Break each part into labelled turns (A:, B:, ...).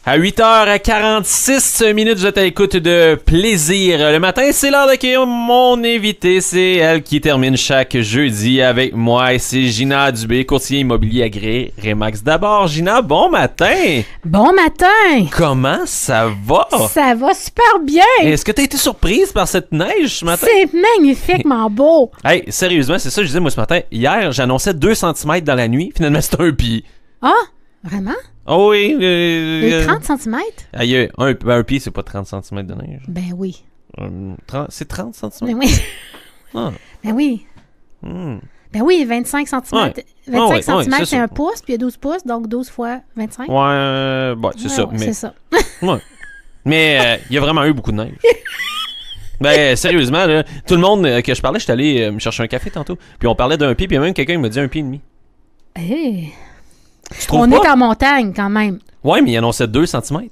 A: À 8h46, vous êtes à l'écoute de Plaisir. Le matin, c'est l'heure d'accueillir mon invité. C'est elle qui termine chaque jeudi avec moi. Et c'est Gina Dubé, courtier immobilier agréé Remax. D'abord, Gina, bon matin!
B: Bon matin!
A: Comment ça va?
B: Ça va super bien!
A: Est-ce que tu as été surprise par cette neige ce matin?
B: C'est magnifiquement beau!
A: Hey, sérieusement, c'est ça que je disais moi ce matin. Hier, j'annonçais 2 cm dans la nuit. Finalement, c'était un pied.
B: Ah, vraiment?
A: Oh oui.
B: 30 cm?
A: Aïe, un pied, c'est pas 30 cm de neige.
B: Ben oui.
A: C'est 30 cm?
B: Ben oui.
A: Ah.
B: Ben oui. Ben oui, 25 cm.
A: Ouais.
B: 25 cm, c'est
A: ça.
B: un pouce, puis il y a 12 pouces, donc 12 fois 25.
A: Ouais, c'est ça.
B: Ouais,
A: Mais,
B: c'est ça.
A: ouais. Mais il y a vraiment eu beaucoup de neige. Ben, sérieusement, là, tout le monde que je parlais, j'étais allé me chercher un café tantôt, puis on parlait d'un pied, puis même quelqu'un m'a dit 1,5 pied.
B: Hey.
A: Tu trouves
B: On
A: pas?
B: est en montagne quand même.
A: Ouais, mais il annonçait 2 cm. Tu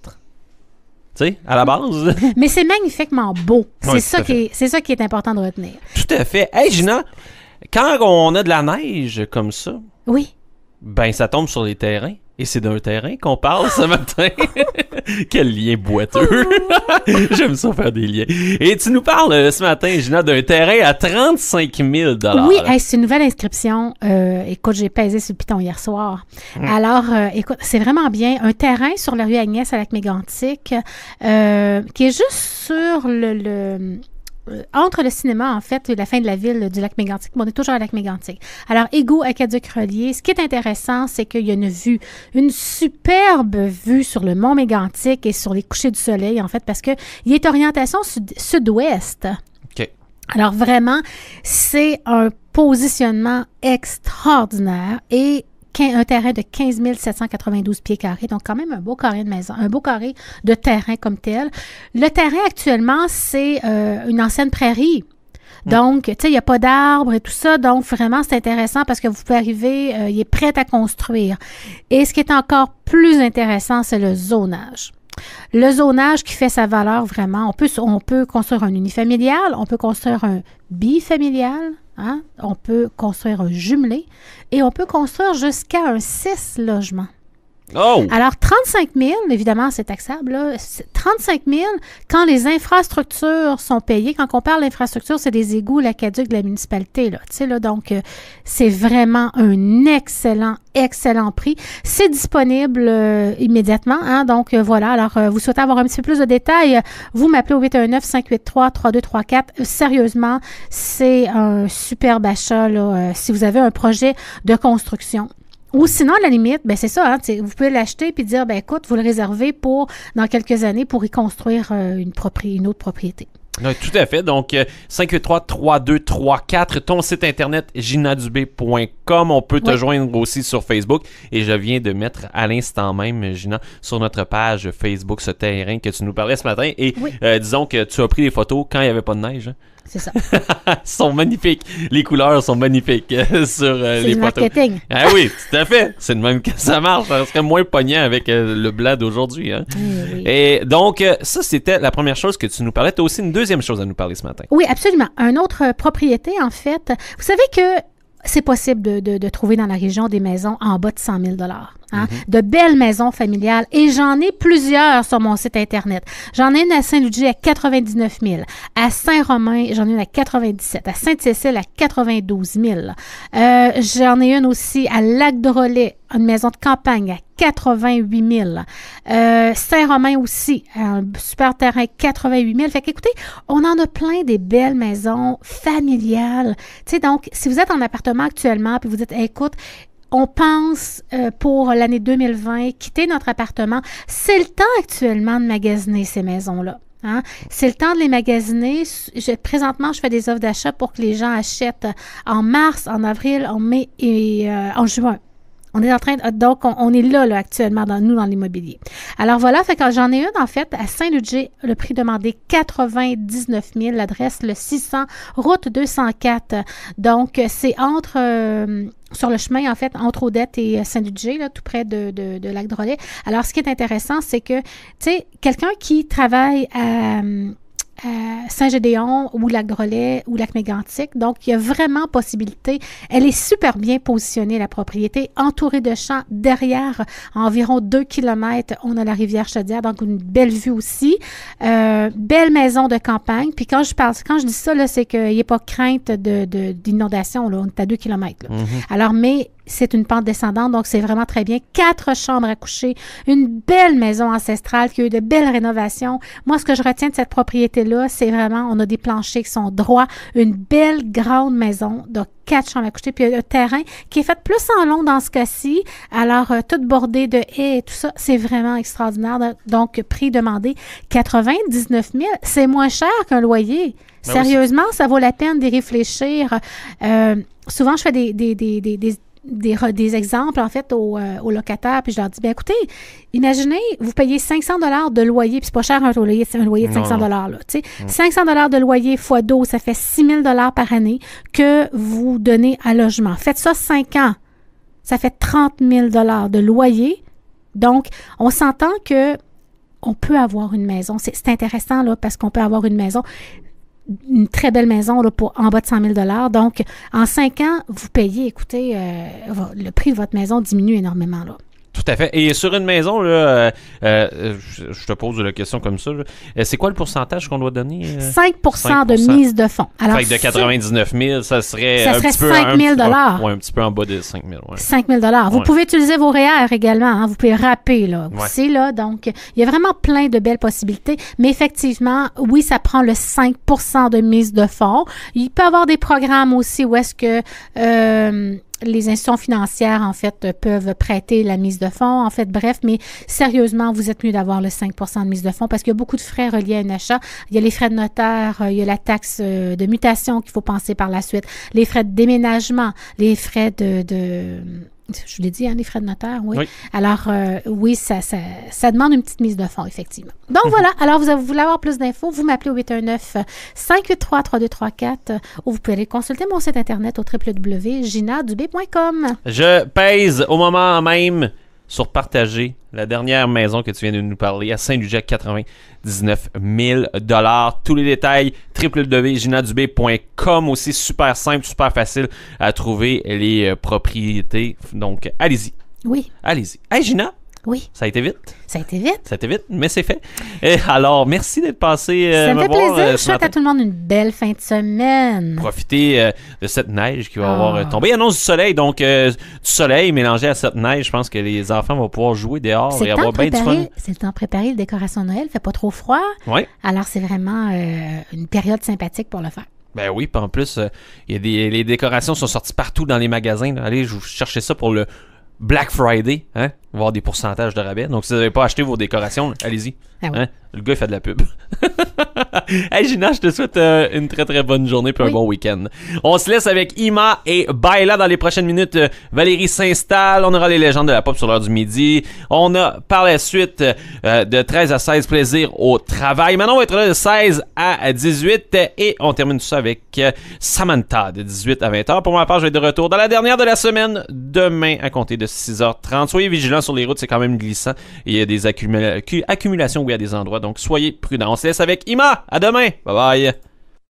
A: sais, à la base.
B: Mais c'est magnifiquement beau.
A: Ouais,
B: C'est ça qui est important de retenir.
A: Tout à fait. Hey, Gina, quand on a de la neige comme ça,
B: Oui.
A: ben ça tombe sur les terrains. Et c'est d'un terrain qu'on parle ce matin. Quel lien boiteux. J'aime ça faire des liens. Et tu nous parles ce matin, Gina, d'un terrain à 35 000
B: Oui, hey, c'est une nouvelle inscription. Écoute, j'ai pesé sur le piton hier soir. Alors, écoute, c'est vraiment bien. Un terrain sur la rue Agnès à Lac-Mégantic qui est juste sur entre le cinéma, en fait, et la fin de la ville du Lac-Mégantic. On est toujours à Lac-Mégantic. Alors, égout, aqueduc-relier. Ce qui est intéressant, c'est qu'il y a une superbe vue sur le mont Mégantic et sur les couchers du soleil, en fait, parce qu'il est orientation sud-ouest.
A: OK.
B: Alors, vraiment, c'est un positionnement extraordinaire et un terrain de 15 792 pieds carrés, donc quand même un beau carré de maison, un beau carré de terrain comme tel. Le terrain actuellement, c'est une ancienne prairie. Donc, tu sais, il n'y a pas d'arbres et tout ça, donc vraiment, c'est intéressant parce que vous pouvez arriver, il est prêt à construire. Et ce qui est encore plus intéressant, c'est le zonage. Le zonage qui fait sa valeur vraiment, on peut construire un unifamilial, on peut construire un bifamilial, hein? On peut construire un jumelé et on peut construire jusqu'à un 6 logements.
A: Oh!
B: Alors, 35 000, évidemment, c'est taxable, là. 35 000, quand les infrastructures sont payées, quand on parle d'infrastructures, c'est des égouts, l'aqueduc de la municipalité, là. Tu sais, là, donc, c'est vraiment un excellent prix. C'est disponible immédiatement, hein. Donc, voilà. Alors, vous souhaitez avoir un petit peu plus de détails, vous m'appelez au 819-583-3234. Sérieusement, c'est un superbe achat, là, si vous avez un projet de construction. Ou sinon, à la limite, ben c'est ça, hein, vous pouvez l'acheter puis dire, ben écoute, vous le réservez pour, dans quelques années, pour y construire une autre propriété.
A: Oui, tout à fait. Donc, 583-3234, ton site internet ginadubé.com. On peut te joindre aussi sur Facebook. Et je viens de mettre à l'instant même, Gina, sur notre page Facebook, ce terrain que tu nous parlais ce matin. Et disons que tu as pris des photos quand il n'y avait pas de neige. Hein?
B: C'est ça.
A: Ils sont magnifiques. Les couleurs sont magnifiques sur les photos.
B: C'est du marketing.
A: Ah oui, tout à fait. C'est de même que ça marche. Ça serait moins pognant avec le blanc d'aujourd'hui. Hein?
B: Oui.
A: Et donc, ça, c'était la première chose que tu nous parlais. Tu as aussi une deuxième chose à nous parler ce matin.
B: Oui, absolument. Une autre propriété, en fait. Vous savez que c'est possible de trouver dans la région des maisons en bas de 100 000 hein? De belles maisons familiales. Et j'en ai plusieurs sur mon site Internet. J'en ai une à Saint-Ludger à 99 000. À Saint-Romain, j'en ai une à 97 000. À Sainte-Cécile, à 92 000. J'en ai une aussi à Lac-Drolet, une maison de campagne à 88 000. Saint-Romain aussi, un super terrain, 88 000. Fait qu'écoutez, on en a plein des belles maisons familiales. Tu sais, donc, si vous êtes en appartement actuellement, puis vous dites, écoute, on pense pour l'année 2020 quitter notre appartement, c'est le temps actuellement de magasiner ces maisons-là. Hein? C'est le temps de les magasiner. Présentement, je fais des offres d'achat pour que les gens achètent en mars, en avril, en mai et en juin. On est en train de, donc, on est là actuellement, dans l'immobilier. Alors voilà, fait que j'en ai une, en fait, à Saint-Ludger, le prix demandé 99 000, l'adresse le 600, route 204. Donc, c'est sur le chemin, en fait, entre Odette et Saint-Ludger, là, tout près de Lac-Drolet. Alors, ce qui est intéressant, c'est que, tu sais, quelqu'un qui travaille Saint-Gédéon ou Lac-Drolet ou Lac-Mégantic. Donc, il y a vraiment possibilité. Elle est super bien positionnée, la propriété, entourée de champs. Derrière, à environ 2 km, on a la rivière Chaudière, donc une belle vue aussi. Belle maison de campagne. Puis quand je dis ça, là, c'est qu'il n'y a pas crainte d'inondation. Là, on est à 2 km. Là. Alors, mais c'est une pente descendante, donc c'est vraiment très bien. 4 chambres à coucher, une belle maison ancestrale qui a eu de belles rénovations. Moi, ce que je retiens de cette propriété-là, c'est vraiment, on a des planchers qui sont droits, une belle grande maison, donc 4 chambres à coucher, puis un terrain qui est fait plus en long dans ce cas-ci, alors tout bordé de haies et tout ça, c'est vraiment extraordinaire. Donc, prix demandé 99 000, c'est moins cher qu'un loyer. Ben sérieusement, oui, ça vaut la peine d'y réfléchir. Souvent, je fais des exemples, en fait, aux locataires, puis je leur dis, bien, écoutez, imaginez, vous payez 500 $ de loyer, puis c'est pas cher un loyer de 500 $, là, tu sais. 500 $ de loyer fois 12, ça fait 6 000 $ par année que vous donnez à logement. Faites ça 5 ans, ça fait 30 000 $ de loyer. Donc, on s'entend que on peut avoir une maison. C'est intéressant, là, parce qu'on peut avoir une maison, une très belle maison là, pour en bas de 100 000 $. Donc, en 5 ans, vous payez, écoutez, le prix de votre maison diminue énormément, là.
A: Tout à fait. Et sur une maison, là, je te pose la question comme ça. C'est quoi le pourcentage qu'on doit donner?
B: 5% de mise de fonds.
A: Alors, fait que de 99 000, ça serait
B: 5 000 $.
A: Oui, un petit peu en bas de 5 000. Ouais.
B: 5 000 $. Vous pouvez utiliser vos REER également. Hein, vous pouvez rapper là, aussi. Là, donc, il y a vraiment plein de belles possibilités. Mais effectivement, oui, ça prend le 5% de mise de fonds. Il peut y avoir des programmes aussi où est-ce que les institutions financières, en fait, peuvent prêter la mise de fonds. En fait, bref, mais sérieusement, vous êtes mieux d'avoir le 5% de mise de fonds parce qu'il y a beaucoup de frais reliés à un achat. Il y a les frais de notaire, il y a la taxe de mutation qu'il faut penser par la suite, les frais de déménagement, les frais je vous l'ai dit, hein, les frais de notaire, oui. Alors, oui, ça demande une petite mise de fonds, effectivement. Donc, voilà. Alors, vous voulez avoir plus d'infos, vous m'appelez au 819-583-3234 ou vous pouvez aller consulter mon site Internet au www.ginadubé.com.
A: Je pèse au moment même sur partager la dernière maison que tu viens de nous parler à Saint-Lujac, 99 000 $. Tous les détails, www.ginadubé.com, aussi super simple, super facile à trouver les propriétés. Donc, allez-y.
B: Oui.
A: Allez-y. Hey, Gina.
B: Oui.
A: Ça a été vite?
B: Ça a été vite.
A: Ça a été vite, mais c'est fait. Et alors, merci d'être passé
B: ça me fait
A: voir,
B: plaisir. Je souhaite à tout le monde une belle fin de semaine.
A: Profitez de cette neige qui va avoir tombé. Il annonce du soleil, donc du soleil mélangé à cette neige, je pense que les enfants vont pouvoir jouer dehors et avoir bien du fun.
B: C'est le temps de préparer les décorations de Noël. Il ne fait pas trop froid.
A: Oui.
B: Alors, c'est vraiment une période sympathique pour le faire.
A: Ben oui, puis en plus, les décorations sont sorties partout dans les magasins. Là. Allez, je vous cherchez ça pour le Black Friday, hein? Il va y avoir des pourcentages de rabais. Donc, si vous n'avez pas acheté vos décorations, allez-y.
B: Ah oui.
A: Hein? Le gars, il fait de la pub. Hey, Gina, je te souhaite une très, très bonne journée et un bon week-end. On se laisse avec Ima et Baila dans les prochaines minutes. Valérie s'installe. On aura les légendes de la pop sur l'heure du midi. On a, par la suite, de 13 à 16, plaisir au travail. Maintenant, on va être là de 16 à 18 et on termine tout ça avec Samantha de 18 à 20h. Pour ma part, je vais être de retour dans la dernière de la semaine, demain à compter de 6h30. Soyez vigilants sur les routes, c'est quand même glissant. Il y a des accumulations, oui, à des endroits. Donc, soyez prudents. On se laisse avec Ima. À demain. Bye bye.